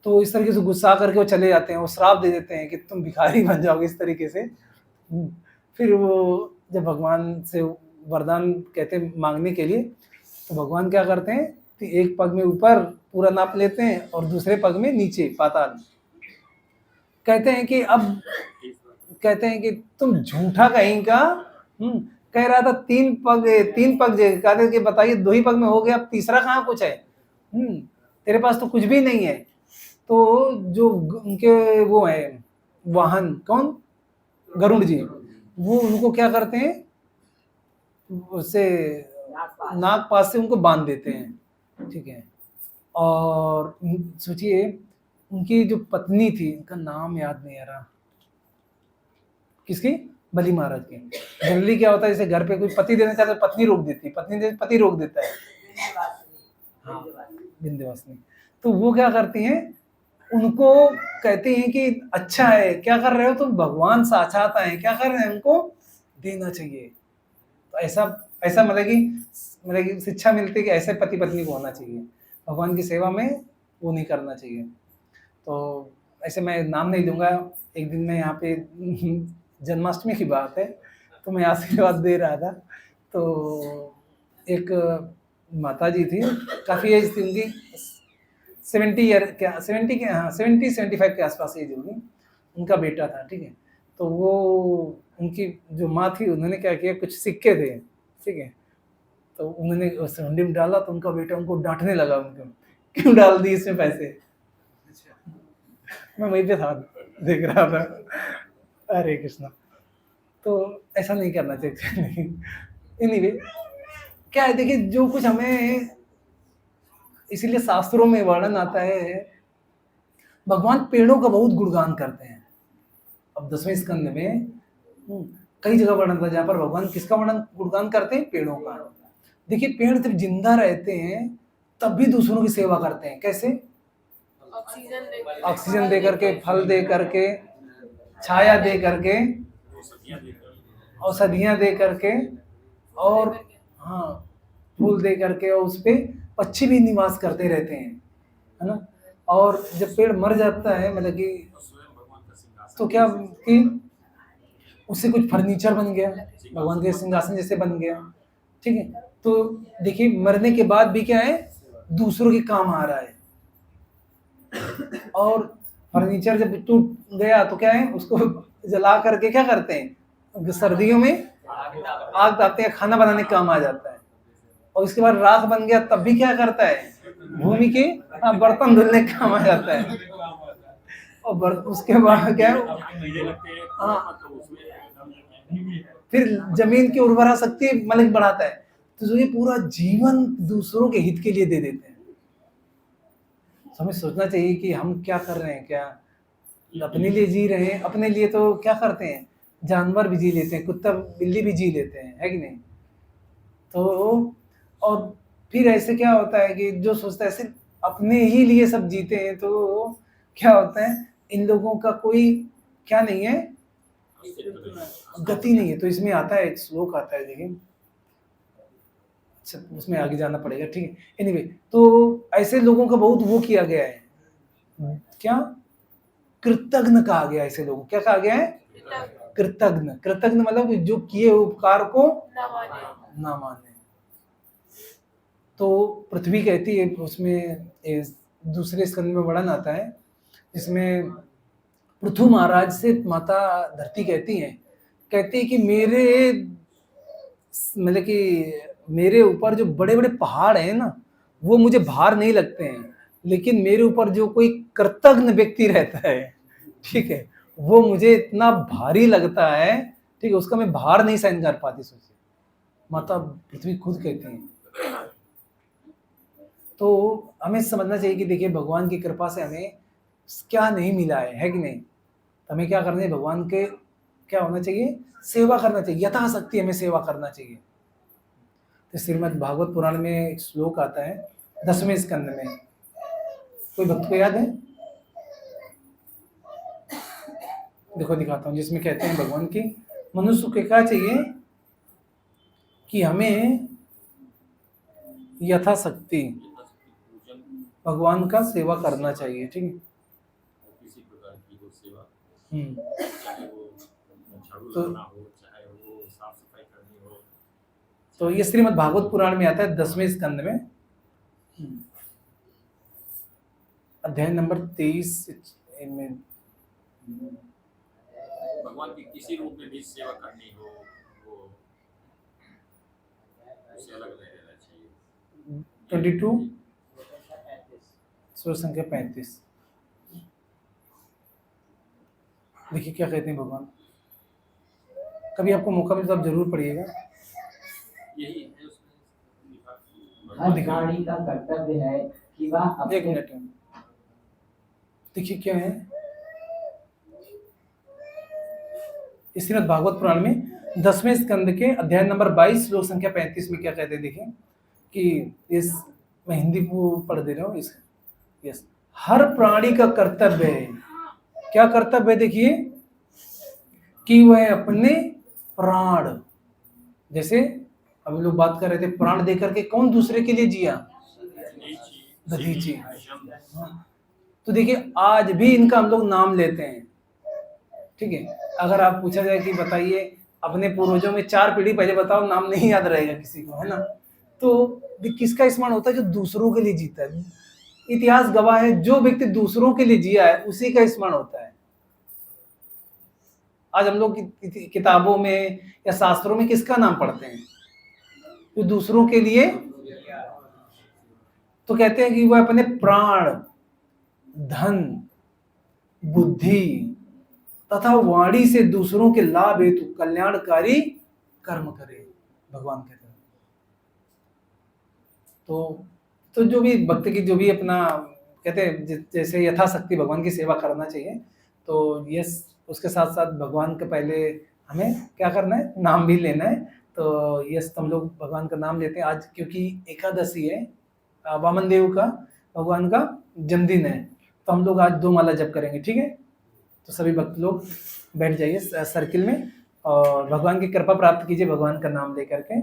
तो इस तरीके से गुस्सा करके वो चले जाते हैं, वो श्राप दे देते हैं कि तुम भिखारी बन जाओगे इस तरीके से। फिर वो जब भगवान से वरदान कहते हैं मांगने के लिए, तो भगवान क्या करते हैं, एक पग में ऊपर पूरा नाप लेते हैं और दूसरे पग में नीचे पाताल। कहते हैं कि अब कहते हैं कि तुम झूठा कहीं का, कह रहा था 3 पग कहते कि बताइए 2 ही पग में हो गया, अब तीसरा कहाँ कुछ है, तेरे पास तो कुछ भी नहीं है। तो जो उनके वो है वाहन, कौन, गरुड़ जी, वो उनको क्या करते हैं, उससे नाग पास से उनको बांध देते हैं, ठीक है। और सोचिए उनकी जो पत्नी थी, उनका नाम याद नहीं आ रहा, किसकी, बलि महाराज की। जनरली क्या होता है, जैसे घर पे कोई पति देना चाहता है, पत्नी रोक देती है, पत्नी दे पति रोक देता है, हाँ, विंध्यवासिनी। तो वो क्या करती हैं, उनको कहती हैं कि अच्छा है, क्या कर रहे हो तुम, भगवान साक्षात आए, क्या कर रहे हैं, उनको देना चाहिए। तो ऐसा मतलब कि शिक्षा मिलती है कि ऐसे पति पत्नी को होना चाहिए, भगवान की सेवा में वो नहीं करना चाहिए। तो ऐसे मैं नाम नहीं लूँगा, एक दिन मैं यहाँ पे जन्माष्टमी की बात है, तो मैं आशीर्वाद दे रहा था, तो एक माता जी थी, काफ़ी एज थी उनकी, 70-75 के आसपास एज होगी, उनका बेटा था, ठीक है। तो वो उनकी जो माँ थी, उन्होंने क्या किया, कुछ सिक्के थे, ठीक है, तो उन्होंने उस हुंडी में डाला, तो उनका बेटा उनको डांटने लगा, उनको क्यों डाल दी इसमें पैसे। मैं वहीं पे था, देख रहा था, हरे कृष्णा। तो ऐसा नहीं करना चाहिए। एनीवे क्या है, देखिए जो कुछ हमें, इसीलिए शास्त्रों में वर्णन आता है, भगवान पेड़ों का बहुत गुणगान करते हैं। अब 10वें स्कंद में कई जगह वर्णन था जहाँ पर भगवान किसका वर्णन गुणगान करते हैं, पेड़ों का। देखिए पेड़ जब जिंदा रहते हैं तब भी दूसरों की सेवा करते हैं, कैसे, ऑक्सीजन दे करके, फल दे करके, छाया दे करके, औषधियाँ दे करके, और हाँ फूल दे करके, और उस पे पक्षी भी निवास करते रहते हैं, है ना। और जब पेड़ मर जाता है, मतलब कि तो क्या कि उससे कुछ फर्नीचर बन गया, भगवान के सिंहासन जैसे बन गया, ठीक है। तो देखिए मरने के बाद भी क्या है, दूसरों के काम आ रहा है। और फर्नीचर जब टूट गया तो क्या है, उसको जला करके क्या करते हैं, सर्दियों में आग तापते हैं, खाना बनाने का काम आ जाता है। और उसके बाद राख बन गया तब भी क्या करता है, भूमि के बर्तन धुलने का काम आ जाता है। और उसके बाद क्या है, हाँ, फिर जमीन की उर्वरा शक्ति मतलब बढ़ाता है। तो ये पूरा जीवन दूसरों के हित के लिए दे देते हैं। हमें सोचना चाहिए कि हम क्या कर रहे हैं, क्या अपने लिए जी रहे हैं, अपने लिए तो क्या करते हैं, जानवर भी जी लेते हैं, कुत्ता बिल्ली भी जी लेते हैं, है कि नहीं। तो और फिर ऐसे क्या होता है कि जो सोचता है सिर्फ अपने ही लिए सब जीते हैं, तो क्या होता है, इन लोगों का कोई क्या नहीं है, गति नहीं है। तो इसमें आता है, एक श्लोक आता है, देखिए, अच्छा उसमें आगे जाना पड़ेगा, ठीक है। एनीवे तो ऐसे लोगों का बहुत वो किया गया है, क्या कृतज्ञ कहा गया, ऐसे लोगों क्या कहा गया है, कृतज्ञ। कृतज्ञ मतलब जो किए उपकार को ना माने। तो पृथ्वी कहती है, उसमें दूसरे स्कंद में वर्णन आता है, इसमें पृथु महाराज से माता धरती कहती है कि मतलब कि मेरे ऊपर जो बड़े बड़े पहाड़ हैं ना, वो मुझे भार नहीं लगते हैं, लेकिन मेरे ऊपर जो कोई कृतज्ञ व्यक्ति रहता है, ठीक है, वो मुझे इतना भारी लगता है, ठीक है, उसका मैं भार नहीं सहन कर पाती। सोचिए माता पृथ्वी खुद कहती है। तो हमें समझना चाहिए कि देखिए भगवान की कृपा से हमें क्या नहीं मिला है कि नहीं। तो हमें क्या करना है, भगवान के क्या होना चाहिए, सेवा करना चाहिए, यथाशक्ति हमें सेवा करना चाहिए। तो श्रीमद् भागवत पुराण में एक श्लोक आता है 10वें स्कंद में, कोई भक्त को याद है, देखो दिखाता हूँ, जिसमें कहते हैं भगवान की मनुष्य को क्या चाहिए कि हमें यथाशक्ति भगवान का सेवा करना चाहिए, ठीक है। किसी प्रकार की वो सेवा, चाहे वो झाड़ू तो लगाना हो, चाहे वो साफ सफाई करनी हो। तो ये श्रीमद् भागवत पुराण में आता है 10वें स्कंद में, अध्याय नंबर 23 में भगवान की किसी रूप में भी सेवा करनी हो वो उससे अलग नहीं रहना चाहिए। 22 सूत्र संख्या 35 देखिए क्या कहते हैं भगवान। कभी आपको मौका मिले तो आप जरूर पढ़िएगा। यही है उसमें लिखा। हर प्राणी का कर्तव्य है कि वह एक अपने मिनट में देखिए क्या है इस श्रीमद् भागवत पुराण में 10वें स्कंद के अध्याय नंबर 22 श्लोक संख्या 35 में क्या कहते हैं देखिए कि इस मैं हिंदी को पढ़ दे रहा हूँ इस यस हर प्राणी का कर्तव्य है। क्या कर्तव्य है देखिए कि वह अपने प्राण जैसे अभी लोग बात कर रहे थे प्राण देकर के कौन दूसरे के लिए जिया दधीची। तो देखिए आज भी इनका हम लोग नाम लेते हैं। ठीक है अगर आप पूछा जाए कि बताइए अपने पूर्वजों में 4 पीढ़ी पहले बताओ नाम नहीं याद रहेगा किसी को है ना। तो किसका स्मरण होता है जो दूसरों के लिए जीता है। इतिहास गवाह है जो व्यक्ति दूसरों के लिए जिया है उसी का स्मरण होता है। आज हम लोग किताबों में या शास्त्रों में किसका नाम पढ़ते हैं जो दूसरों के लिए तो कहते हैं कि वह अपने प्राण धन बुद्धि तथा वाणी से दूसरों के लाभ हेतु कल्याणकारी कर्म करे भगवान कहते हैं। तो जो भी भक्त की जो भी अपना कहते हैं जैसे यथाशक्ति भगवान की सेवा करना चाहिए। तो यस उसके साथ साथ भगवान के पहले हमें क्या करना है नाम भी लेना है। तो यस हम लोग भगवान का नाम लेते हैं आज क्योंकि एकादशी है वामन देव का भगवान का जन्मदिन है। तो हम लोग आज 2 माला जप करेंगे। ठीक है तो सभी भक्त लोग बैठ जाइए सर्किल में और भगवान की कृपा प्राप्त कीजिए भगवान का नाम लेकर के।